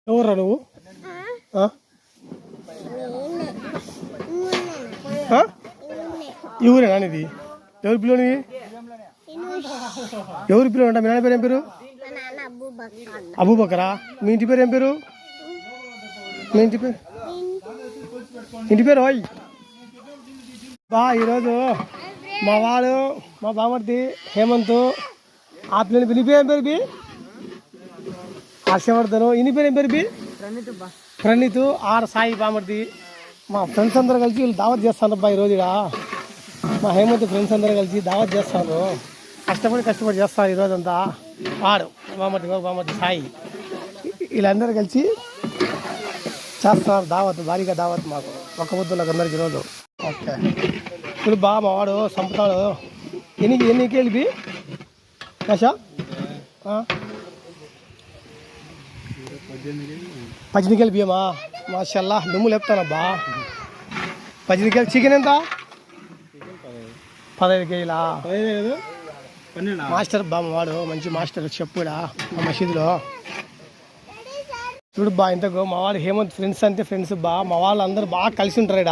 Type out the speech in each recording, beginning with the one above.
ఎవర్రా నువ్వు? ఈ ఊరేనా ఇది? ఎవరి పిల్లని? ఎవరి పిల్లలు అంట? మీ నాన్న పేరు ఏం పేరు? అబూబకరా. మీ ఇంటి పేరు ఏం పేరు? మీ ఇంటి పేరు ఓయ్ బా. ఈరోజు మా వాడు మా బామర్ది హేమంత్ ఆ పిల్లని పిల్లి పేరు ఏం పేరు బి? హర్షవర్ధను. ఇన్ని పేరు ఏం పేరు బి? ప్రణీత్. ఆర్ సాయి బామర్ది. మా ఫ్రెండ్స్ అందరూ కలిసి వీళ్ళు దావత్ చేస్తాను అబ్బా ఈరోజు. ఇక్కడ మా హేమంత్ ఫ్రెండ్స్ అందరూ కలిసి దావత్ చేస్తాను. కష్టపడి చేస్తారు ఈరోజంతా. వాడు బామర్ది సాయి వీళ్ళందరూ కలిసి చేస్తున్నారు దావత్. భారీగా దావత్ మాకు ఒక్క పొద్దులకు అందరికి ఈరోజు. ఓకే ఇప్పుడు బా మా వాడు సంపుతాడు. ఎన్ని కేలిపి కషా? 18 కేలు బియ్యమా? మాషల్లా దుమ్ము లేపుతానబ్బా. 18 కేలు. చికెన్ ఎంత? 15 కేజీలా? మాస్టర్ బా మా వాడు మంచి మాస్టర్ చెప్పుడా మా మసీదులో. చూడు బా ఇంతకు మా వాడు హేమంత్ ఫ్రెండ్స్ అంటే ఫ్రెండ్స్ బా. మా వాళ్ళు అందరూ బాగా కలిసి ఉంటారు.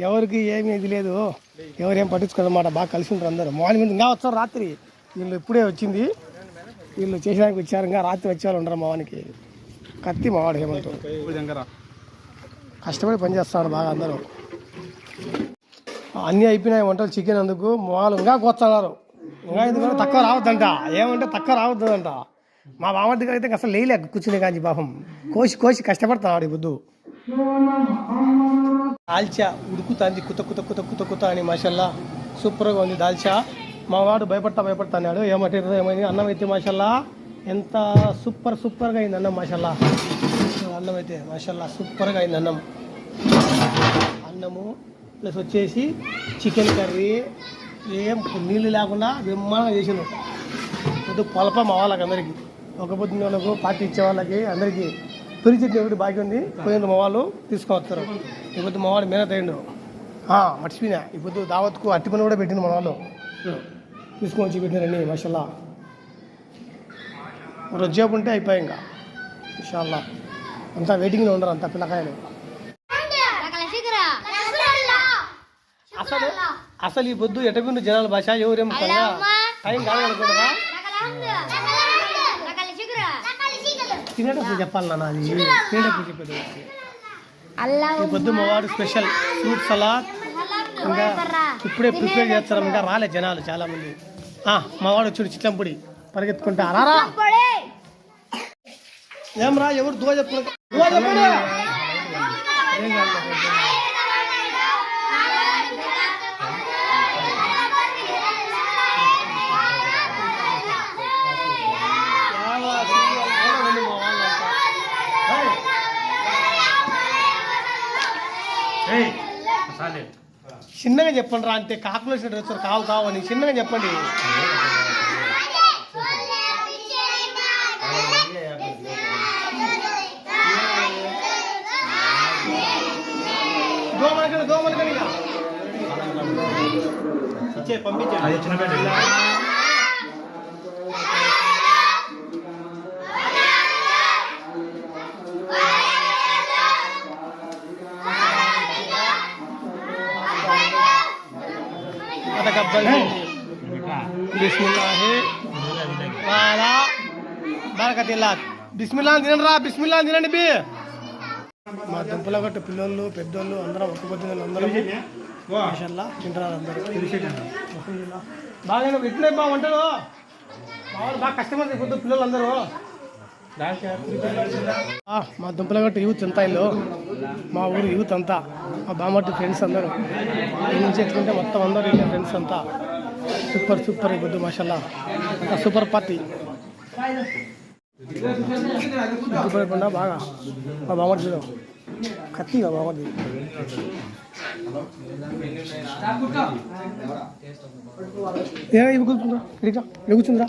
ఎవరికి ఏమీ ఇది లేదు, ఎవరేం పట్టించుకోరన్నమాట. బాగా కలిసి ఉంటారు అందరూ. మార్నింగ్ ఇంకా వచ్చారు రాత్రి. వీళ్ళు ఇప్పుడే వచ్చింది, వీళ్ళు చేసేదానికి వచ్చారు. ఇంకా రాత్రి వచ్చేవాళ్ళు ఉండరు. మా వానికి కత్తి మా వాడు హేమంత్ కష్టపడి పనిచేస్తాడు బాగా. అందరూ అన్నీ అయిపోయినాయి వంటలు. చికెన్ అందుకు మా వాళ్ళు ఇంకా కూర్చున్నారు. ఇంకా ఎందుకంటే తక్కువ రావద్దంట. ఏమంటే తక్కువ రావద్దంట. మా బామ్మ దగ్గర అయితే అసలు లేలేక కూర్చునే కానీ పాపం కోసి కష్టపడుతున్నాడు ఈ బుద్ధు. దాల్చా ఉడుకుతుంది కుత అని మాషల్లా సూపర్గా ఉంది దాల్చా. మా వాడు భయపడతా అన్నాడు. ఏమైంది అన్నం అయితే మాషల్లా ఎంత సూపర్గా అయింది అన్నం. మాషల్లా అన్నం అయితే మాషల్లా సూపర్గా అయింది అన్నము ప్లస్ వచ్చేసి చికెన్ కర్రీ ఏం నీళ్ళు లేకుండా బ్రహ్మాండంగా చేసినాం. పొద్దు పొలప మా వాళ్ళకి అందరికీ, ఒక పొద్దున్న వాళ్ళకు పార్టీ ఇచ్చే వాళ్ళకి అందరికీ తొలి చెట్టు ఒకటి బాగా ఉంది. పోయింది మా వాళ్ళు తీసుకొని వస్తారు. ఇప్పుడు మా వాడు మేనత్ అయ్యిండు. మర్చిపోయినా ఇప్పుడు దావత్కు అట్టి పని కూడా పెట్టింది మా వాళ్ళు. తీసుకొని వచ్చి పెట్టినారండి మాషల్లా. రొజ్జేపు ఉంటే అయిపోయాయి ఇంకా ఇన్షాల్లా. అంతా వెయిటింగ్లో ఉండరు అంతా పిల్లకాయలు. అసలు ఈ పొద్దు ఎటపిండు జనాల భాష ఎవరేం టైం కాదనుకుంటారా? తినేటప్పుడు చెప్పాలి నాన్న, అది తినేటప్పుడు చెప్పేది. ఈ పొద్దు మా వాడు స్పెషల్ ఫ్రూట్ సలాడ్ ఇంకా ఇప్పుడే ప్రిపేర్ చేస్తారు. ఇంకా రాలే జనాలు చాలా మంది. మా వాడు వచ్చాడు చిట్లంపొడి పరిగెత్తుకుంటా. రారా ఏం రా ఎవరు దువా చెప్పుకుంటా చిన్నగా చెప్పండి రా. అంటే కాకులు వచ్చినట్టు వచ్చారు. కావు అని చిన్నగా చెప్పండి. గోమలకని పంపించండి. బిస్మిల్లా తినండి రా. బిస్మిల్లా తినండి బి. మా దుంపల గట్టు పిల్లలు పెద్దోళ్ళు అందరం ఒక్క పొద్దున్న అందరూ తింటారు. అందరూ బాగా ఎట్లయి బా వంటలు బాగా కష్టపడి పొద్దు పిల్లలు అందరూ. మా దుంపల గట్టు యూత్ అంతా ఇల్లు, మా ఊరు యూత్ అంతా, మా బామర్ది ఫ్రెండ్స్ అందరూ ఈ నుంచి ఎత్తుకుంటే మొత్తం అందరూ వెళ్ళే ఫ్రెండ్స్ అంతా. సూపర్ ఈ పొద్దు మాషల్లా సూపర్ పార్టీ. పడకుండా బాగా మా బామర్దిలో కత్తి మా బామర్ది. ఇవి కూర్చుందా ఇక కూర్చుందా.